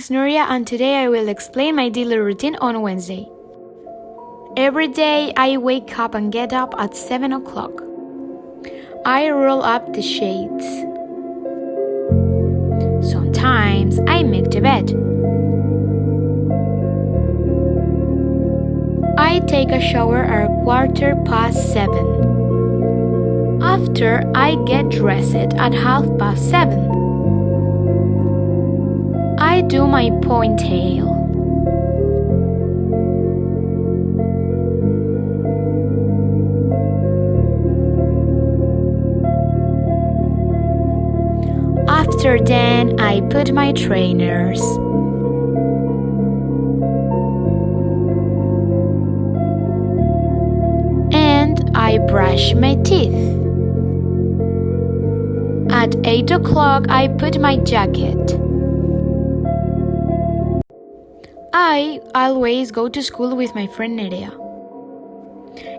is Nuria, and today I will explain my daily routine on Wednesday. Every day I wake up and get up at 7 o'clock. I roll up the shades. Sometimes I make the bed. I take a shower at 7:15. After, I get dressed at 7:30. I do my ponytail. After then, I put my trainers. And I brush my teeth. At 8 o'clock, I put my jacket. I always go to school with my friend Nerea.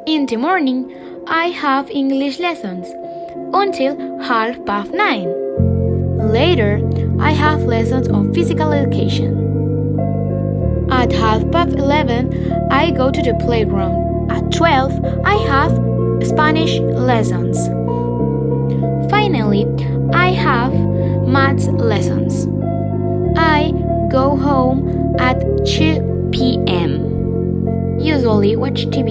In the morning, I have English lessons until 9:30. Later, I have lessons on physical education. At 11:30, I go to the playground. At 12, I have Spanish lessons. Finally, I have maths lessons. I go home at 2 p.m. Usually watch TV.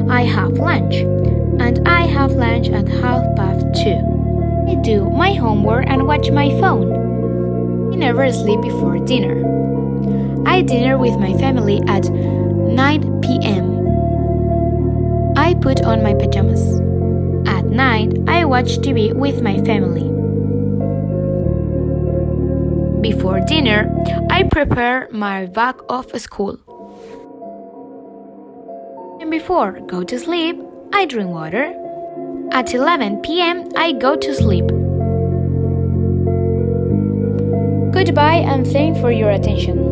I have lunch, and I have lunch at 2:30. I do my homework and watch my phone. I never sleep before dinner. I dinner with my family at 9 p.m. I put on my pajamas. At night, I watch TV with my family. Before dinner, I prepare my bag of school. And before go to sleep, I drink water. At 11 p.m., I go to sleep. Goodbye and thanks for your attention.